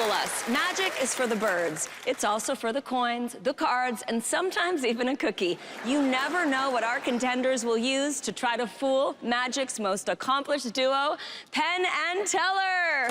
fool us. Magic is for the birds. It's also for the coins, the cards, and sometimes even a cookie. You never know what our contenders will use to try to fool Magic's most accomplished duo, Penn and Teller.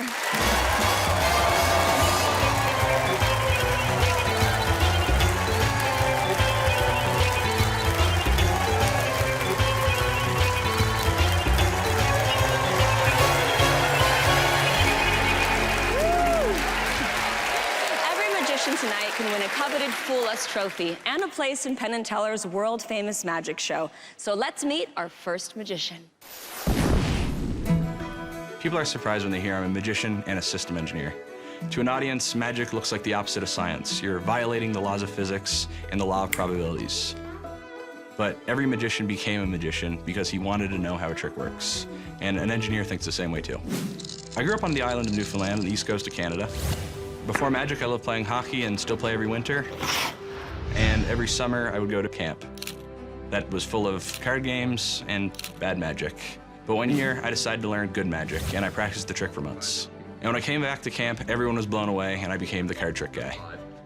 Tonight can win a coveted Fool Us trophy and a place in Penn and Teller's world-famous magic show. So let's meet our first magician. People are surprised when they hear I'm a magician and a system engineer. To an audience, magic looks like the opposite of science. You're violating the laws of physics and the law of probabilities. But every magician became a magician because he wanted to know how a trick works. And an engineer thinks the same way too. I grew up on the island of Newfoundland on the east coast of Canada. Before magic, I loved playing hockey and still play every winter. And every summer, I would go to camp that was full of card games and bad magic. But one year, I decided to learn good magic, and I practiced the trick for months. And when I came back to camp, everyone was blown away, and I became the card trick guy.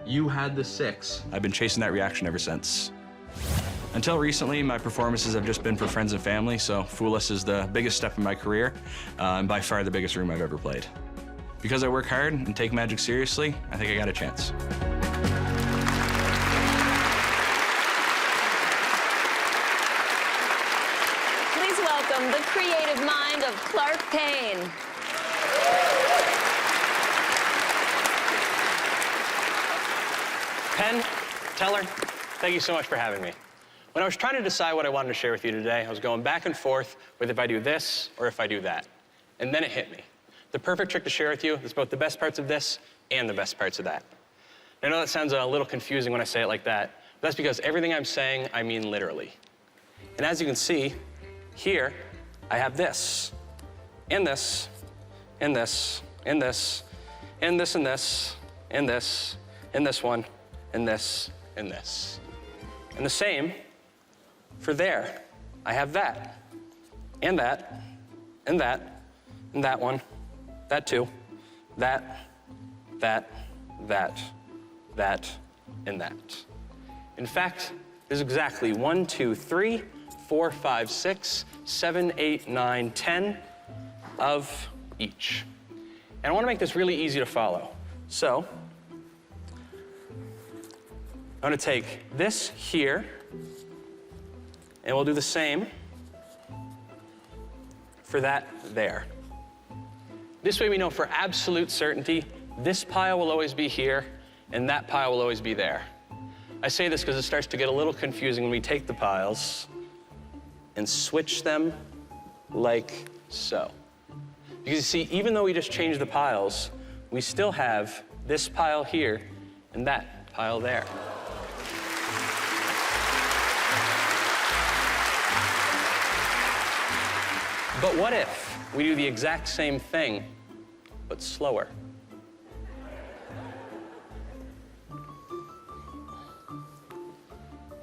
You had the 6. I've been chasing that reaction ever since. Until recently, my performances have just been for friends and family, so Fool Us is the biggest step in my career, and by far the biggest room I've ever played. Because I work hard and take magic seriously, I think I got a chance. Please welcome the creative mind of Clark Payne. Penn, Teller, thank you so much for having me. When I was trying to decide what I wanted to share with you today, I was going back and forth with if I do this or if I do that. And then it hit me. The perfect trick to share with you is both the best parts of this and the best parts of that. I know that sounds a little confusing when I say it like that, but that's because everything I'm saying, I mean literally. And as you can see, here, I have this, and this, and this, and this, and this, and this, and this, and this one, and this, and this. And the same for there. I have that, and that, and that, and that one, that too, that, that, and that. In fact, there's exactly 1, 2, 3, 4, 5, 6, 7, 8, 9, 10 of each. And I want to make this really easy to follow. So, I'm going to take this here, and we'll do the same for that there. This way we know for absolute certainty, this pile will always be here, and that pile will always be there. I say this because it starts to get a little confusing when we take the piles and switch them like so. Because you see, even though we just changed the piles, we still have this pile here and that pile there. But what if we do the exact same thing, but slower?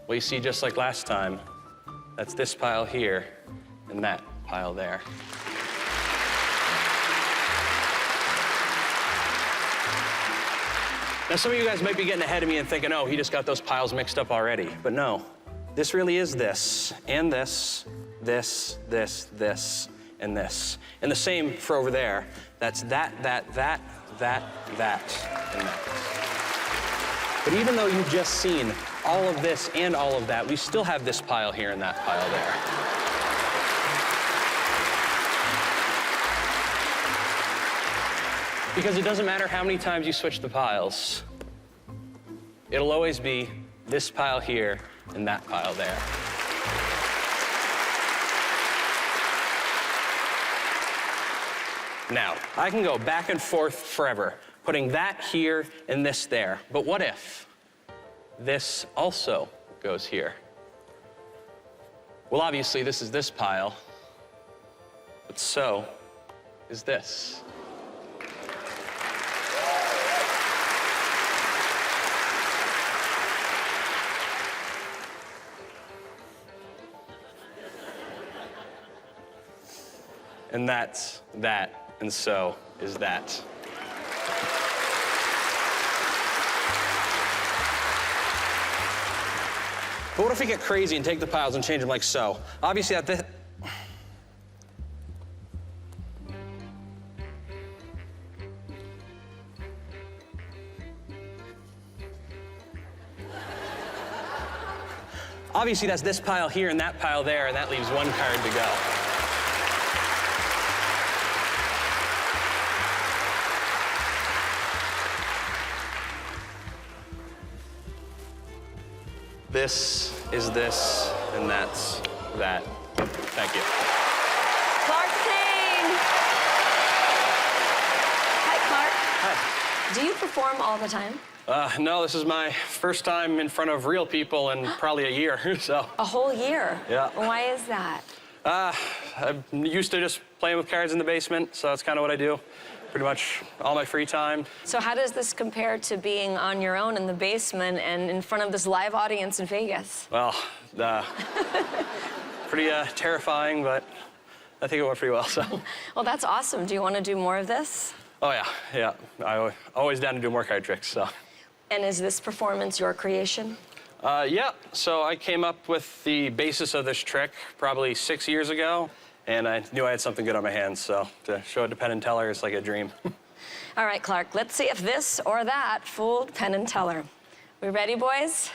Well, you see, just like last time, that's this pile here and that pile there. Now, some of you guys might be getting ahead of me and thinking, oh, he just got those piles mixed up already. But no, this really is this, and this, this, and this. And the same for over there. That's that, and that. But even though you've just seen all of this and all of that, we still have this pile here and that pile there. Because it doesn't matter how many times you switch the piles, it'll always be this pile here and that pile there. Now, I can go back and forth forever, putting that here and this there. But what if this also goes here? Well, obviously, this is this pile, but so is this. And that's that, and so is that. But what if we get crazy and take the piles and change them like so? Obviously at this... Obviously, that's this pile here and that pile there, and that leaves one card to go. This is this, and that's that. Thank you. Clark Payne. Hi, Clark. Hi. Do you perform all the time? No, this is my first time in front of real people in probably a year, so. A whole year? Yeah. Why is that? I'm used to just playing with cards in the basement, so that's kind of what I do. Pretty much all my free time. So how does this compare to being on your own in the basement and in front of this live audience in Vegas? Well, pretty terrifying, but I think it went pretty well, so. Well, that's awesome. Do you want to do more of this? Oh, yeah. I'm always down to do more card tricks, so. And is this performance your creation? Yeah, so I came up with the basis of this trick probably 6 years ago, and I knew I had something good on my hands, so to show it to Penn and Teller is like a dream. All right, Clark, let's see if this or that fooled Penn and Teller. We ready, boys?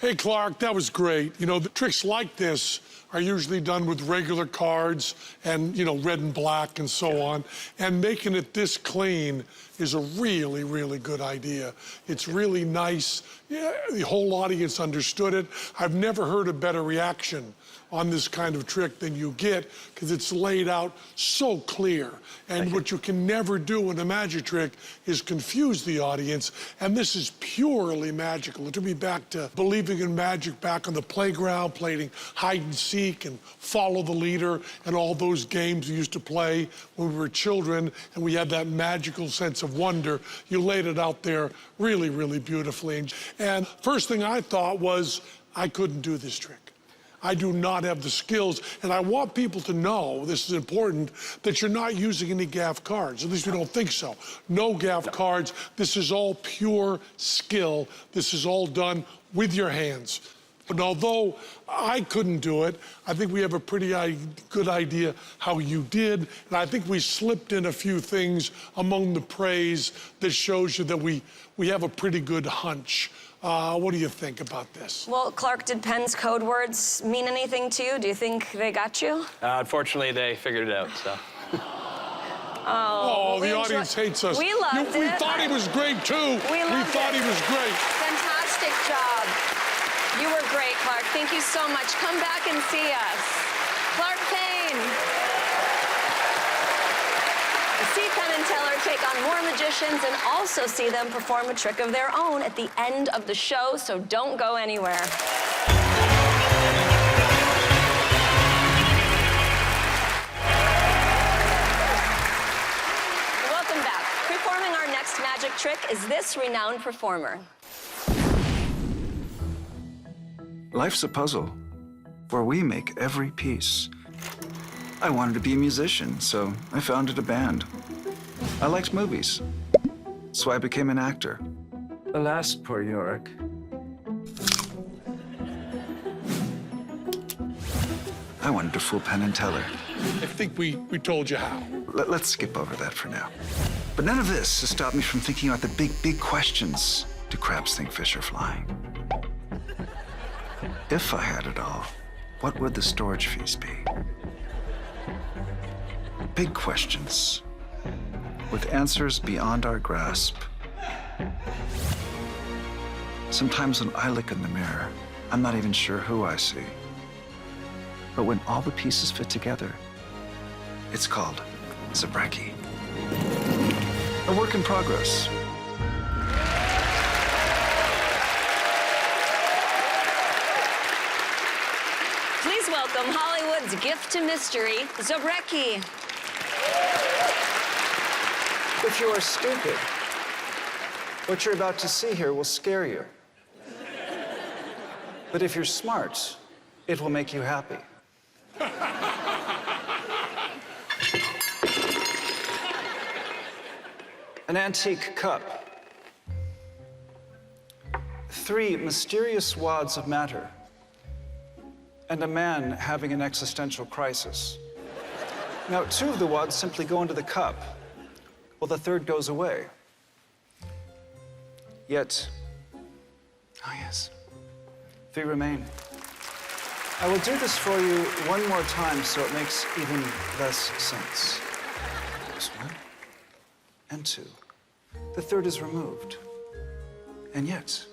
Hey, Clark, that was great. You know, the tricks like this are usually done with regular cards and, you know, red and black and so on. And making it this clean is a really, really good idea. It's really nice. Yeah, the whole audience understood it. I've never heard a better reaction on this kind of trick than you get because it's laid out so clear. And what you can never do in a magic trick is confuse the audience. And this is purely magical. It took me back to believing in magic back on the playground, playing hide and seek and follow the leader and all those games we used to play when we were children and we had that magical sense of wonder. You laid it out there really, really beautifully. And first thing I thought was, I couldn't do this trick. I do not have the skills, and I want people to know, this is important, that you're not using any gaff cards. At least we don't think so. No gaff cards. This is all pure skill. This is all done with your hands. And although I couldn't do it, I think we have a pretty good idea how you did, and I think we slipped in a few things among the praise that shows you that we have a pretty good hunch. What do you think about this? Well, Clark, did Penn's code words mean anything to you? Do you think they got you? Unfortunately, they figured it out, so. Oh, the audience hates us. We loved it. We thought he was great, too. We thought he was great. Fantastic job. You were great, Clark. Thank you so much. Come back and see us. Clark Payne. See Penn and Teller take on more magicians and also see them perform a trick of their own at the end of the show, so don't go anywhere. Welcome back. Performing our next magic trick is this renowned performer. Life's a puzzle, where we make every piece. I wanted to be a musician, so I founded a band. I liked movies, so I became an actor. Alas, poor Yorick. I wanted to fool Penn and Teller. I think we told you how. Let's skip over that for now. But none of this has stopped me from thinking about the big, big questions. Do crabs think fish are flying? If I had it all, what would the storage fees be? Big questions, with answers beyond our grasp. Sometimes when I look in the mirror, I'm not even sure who I see. But when all the pieces fit together, it's called Zabrecky. A work in progress. Please welcome Hollywood's gift to mystery, Zabrecky. If you are stupid, what you're about to see here will scare you. But if you're smart, it will make you happy. An antique cup. 3 mysterious wads of matter. and a man having an existential crisis. Now, 2 of the wads simply go into the cup, while the 3rd goes away. Yet, oh yes, 3 remain. I will do this for you one more time so it makes even less sense. There's 1 and 2. The 3rd is removed. And yet,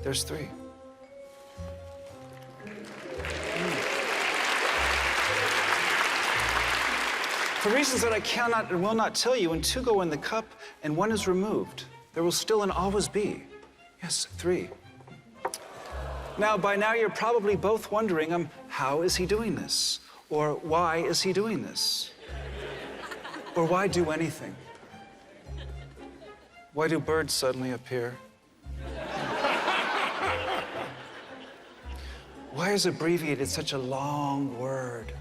there's 3. For reasons that I cannot and will not tell you, when 2 go in the cup and 1 is removed, there will still and always be, yes, 3. Now, by now, you're probably both wondering, how is he doing this? Or why is he doing this? Or why do anything? Why do birds suddenly appear? Why is abbreviated such a long word?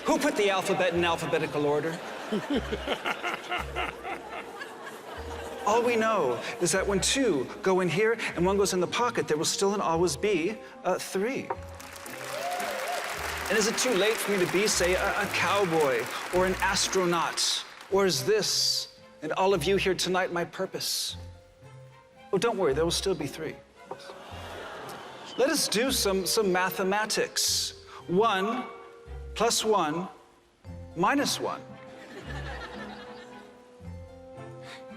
Who put the alphabet in alphabetical order? All we know is that when 2 go in here and 1 goes in the pocket, there will still and always be 3. And is it too late for me to be, say, a cowboy or an astronaut? Or is this, and all of you here tonight, my purpose? Oh, don't worry, there will still be 3. Let us do some mathematics. 1 plus 1 minus 1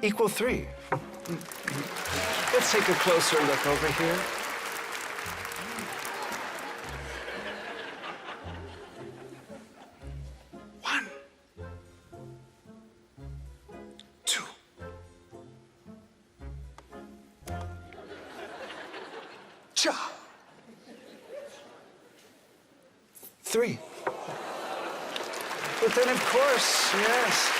equal 3. Let's take a closer look over here. One, 2. Cha. 3. But then, of course, yes.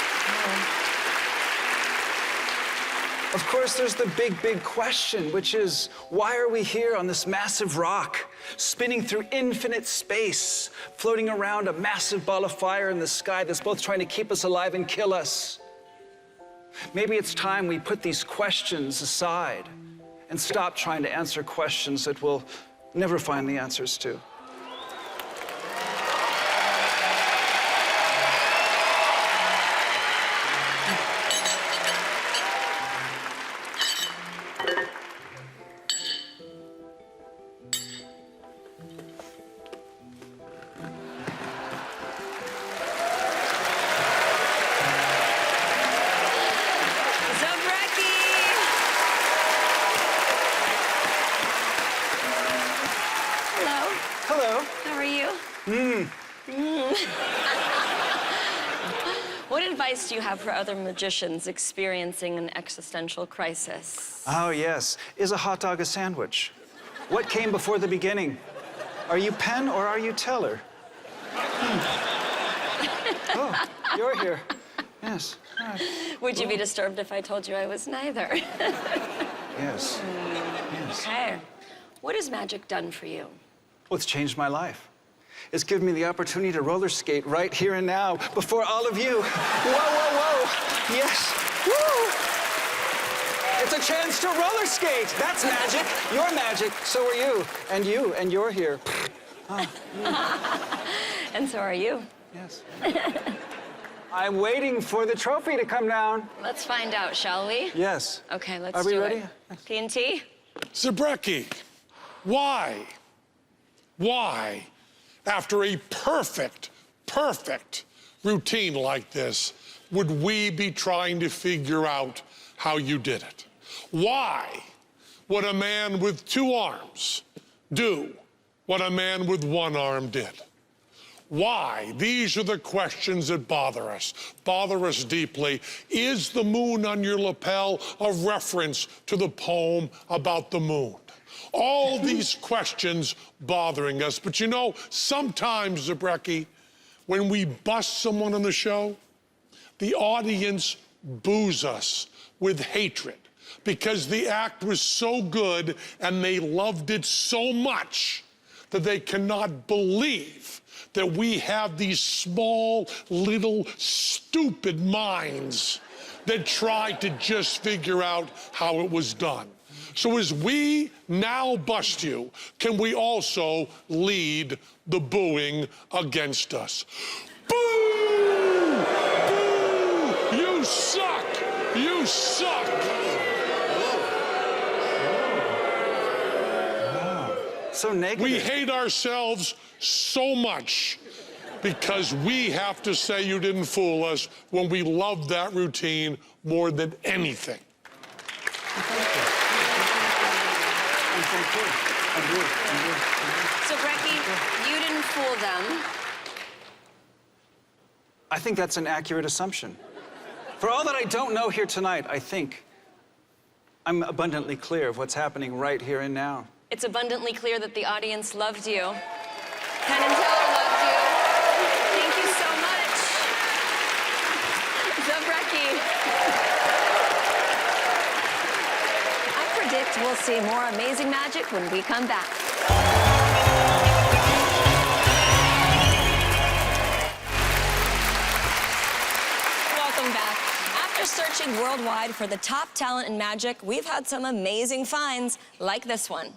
Of course, there's the big question, which is, why are we here on this massive rock, spinning through infinite space, floating around a massive ball of fire in the sky that's both trying to keep us alive and kill us? Maybe it's time we put these questions aside and stop trying to answer questions that we'll never find the answers to. What advice do you have for other magicians experiencing an existential crisis? Oh, yes. Is a hot dog a sandwich? What came before the beginning? Are you Penn or are you Teller? Oh, you're here. Yes. All right. Would you be disturbed if I told you I was neither? Yes. Yes. Okay. What has magic done for you? Well, it's changed my life. It's given me the opportunity to roller skate right here and now before all of you. Whoa, whoa, whoa. Yes. Woo! It's a chance to roller skate. That's magic. You're magic. So are you. And you're here. And so are you. Yes. I'm waiting for the trophy to come down. Let's find out, shall we? Yes. Okay, let's do it. Are we ready? P&T? Zabrecky, why, after a perfect routine like this, would we be trying to figure out how you did it? Why would a man with 2 arms do what a man with 1 arm did? Why? These are the questions that bother us deeply. Is the moon on your lapel a reference to the poem about the moon? All these questions bothering us. But you know, sometimes, Zabrecky, when we bust someone on the show, the audience boos us with hatred because the act was so good and they loved it so much that they cannot believe that we have these small, little, stupid minds that try to just figure out how it was done. So as we now bust you, can we also lead the booing against us? Boo! Boo! You suck! You suck! So negative. We hate ourselves so much because we have to say you didn't fool us when we love that routine more than anything. Zabrecky, you didn't fool them. I think that's an accurate assumption. For all that I don't know here tonight, I think I'm abundantly clear of what's happening right here and now. It's abundantly clear that the audience loved you. Penn and Teller loved you. Thank you so much. Zabrecky. I predict we'll see more amazing magic when we come back. Welcome back. After searching worldwide for the top talent in magic, we've had some amazing finds, like this one.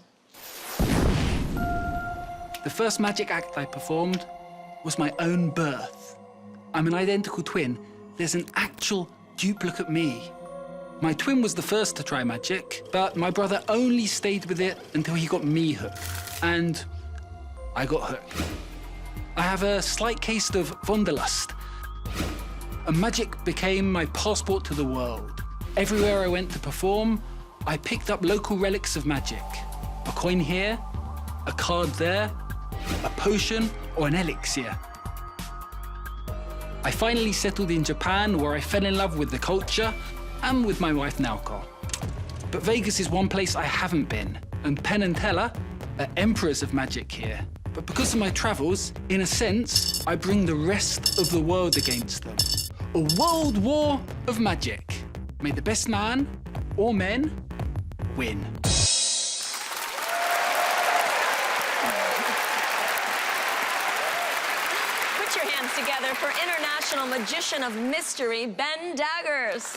The first magic act I performed was my own birth. I'm an identical twin. There's an actual duplicate me. My twin was the first to try magic, but my brother only stayed with it until he got me hooked. And I got hooked. I have a slight case of wanderlust. And magic became my passport to the world. Everywhere I went to perform, I picked up local relics of magic. A coin here, a card there, a potion, or an elixir. I finally settled in Japan, where I fell in love with the culture and with my wife Naoko. But Vegas is one place I haven't been, and Penn and Teller are emperors of magic here. But because of my travels, in a sense, I bring the rest of the world against them. A world war of magic. May the best man or men win. Put your hands together for international magician of mystery, Ben Daggers.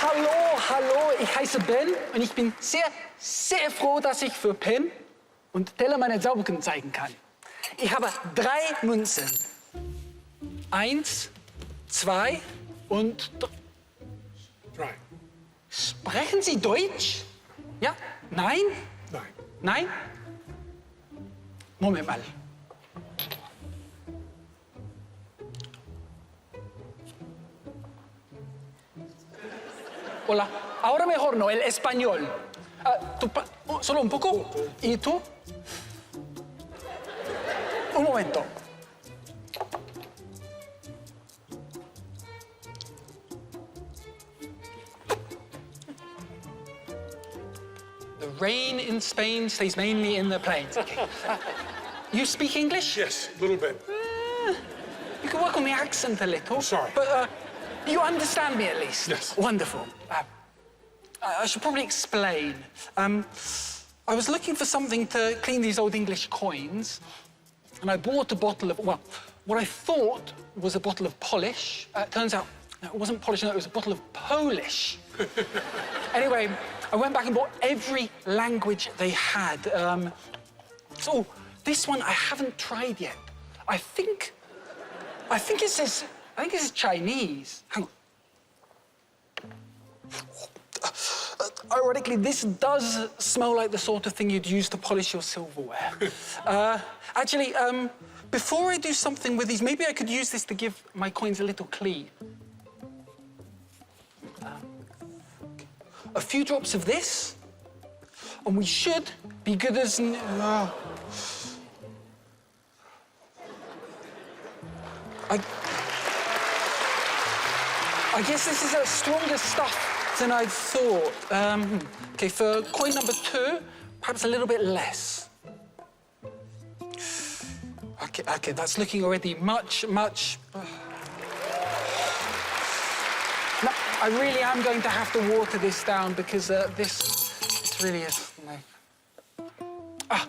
Hallo, hallo, ich heiße Ben und ich bin sehr, sehr froh, dass ich für Penn und Teller meine Zauberkünste zeigen kann. Ich habe 3 Münzen. 1, 2 und 3. Sprechen Sie Deutsch? Ja? Nein? Nein. Nein? Moment mal. Hola, ahora mejor no, el español. Solo un poco. ¿Y tú? Un momento. The rain in Spain stays mainly in the plains. Okay. You speak English? Yes, a little bit. You can work on the accent a little. Sorry. But you understand me at least? Yes. Wonderful. I should probably explain. I was looking for something to clean these old English coins, and I bought a bottle of, well, what I thought was a bottle of polish. Turns out it wasn't polish, no, it was a bottle of Polish. Anyway, I went back and bought every language they had. So this one I haven't tried yet. I think it says Chinese. Hang on. Ironically, this does smell like the sort of thing you'd use to polish your silverware. Actually, before I do something with these, maybe I could use this to give my coins a little clean. A few drops of this, and we should be good as... I guess this is a stronger stuff than I'd thought. Okay, for coin number 2, perhaps a little bit less. Okay, that's looking already much. No, I really am going to have to water this down because this really is. No.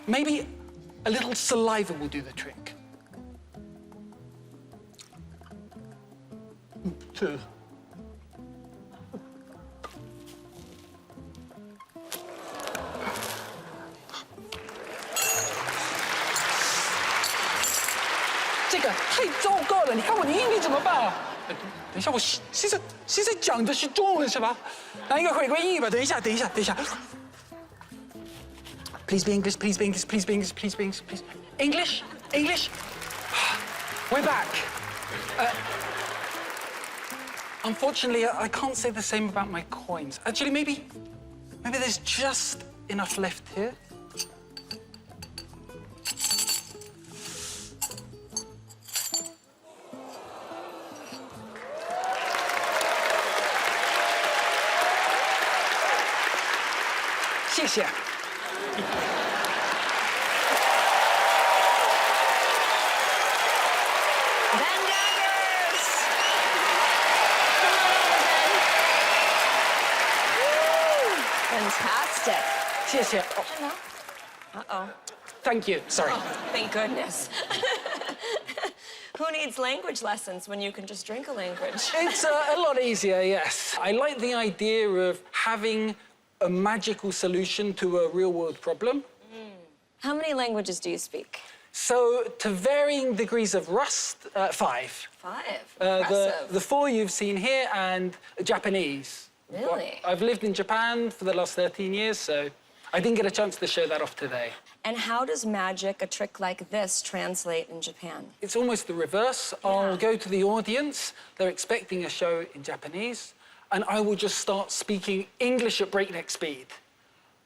Maybe a little saliva will do the trick. 2. 的太糟糕了，你看我的英语怎么办啊？等一下，我现在讲的是中文是吧？那应该回归英语吧？等一下。Please be English, please be English, please be English, please be English, please. English. We're back. Unfortunately, I can't say the same about my coins. Actually, maybe there's just enough left here. Xie. Ben Daggers! Woo! Fantastic. Xie. Oh, Hello. Uh-oh. thank you. Sorry. Oh, thank goodness. Who needs language lessons when you can just drink a language? It's a lot easier, yes. I like the idea of having a magical solution to a real-world problem. How many languages do you speak? So, to varying degrees of rust, 5. 5. Impressive. The 4 you've seen here and Japanese. Really? I've lived in Japan for the last 13 years, so I didn't get a chance to show that off today. And how does magic, a trick like this, translate in Japan? It's almost the reverse. I'll go to the audience. They're expecting a show in Japanese, and I will just start speaking English at breakneck speed.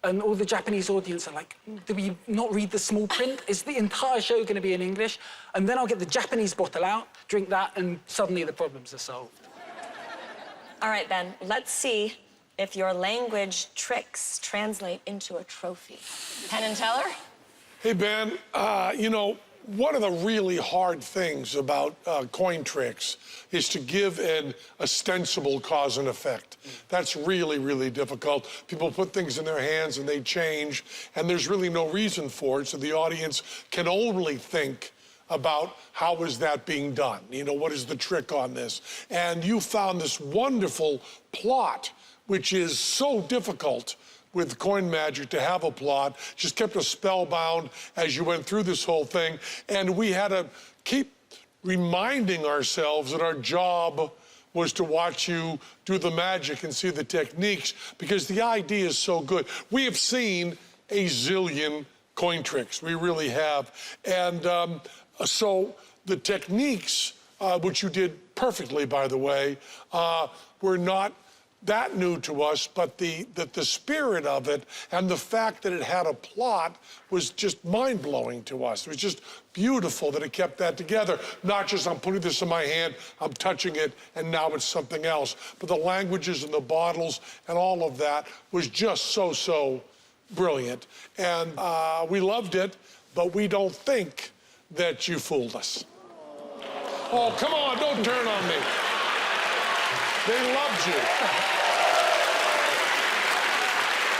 And all the Japanese audience are like, did we not read the small print? Is the entire show going to be in English? And then I'll get the Japanese bottle out, drink that, and suddenly the problems are solved. All right, Ben, let's see if your language tricks translate into a trophy. Penn and Teller? Hey, Ben, you know, one of the really hard things about coin tricks is to give an ostensible cause and effect. That's really, really difficult. People put things in their hands and they change, and there's really no reason for it, so the audience can only think about how is that being done? You know, what is the trick on this? And you found this wonderful plot, which is so difficult with coin magic to have a plot, just kept us spellbound as you went through this whole thing. And we had to keep reminding ourselves that our job was to watch you do the magic and see the techniques, because the idea is so good. We have seen a zillion coin tricks, we really have. And so the techniques, which you did perfectly, by the way, were not that new to us, but the spirit of it and the fact that it had a plot was just mind-blowing to us. It was just beautiful that it kept that together. Not just I'm putting this in my hand, I'm touching it, and now it's something else. But the languages and the bottles and all of that was just so brilliant. And we loved it, but we don't think that you fooled us. Oh, come on, don't turn on me. They loved you.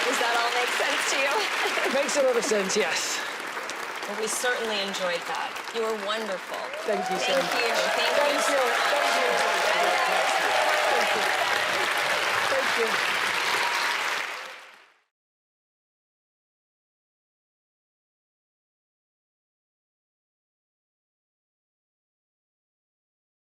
Does that all make sense to you? Makes a lot of sense, yes. Well, we certainly enjoyed that. You were wonderful. Thank you so much. Thank you. Thank you. Thank you. Thank you.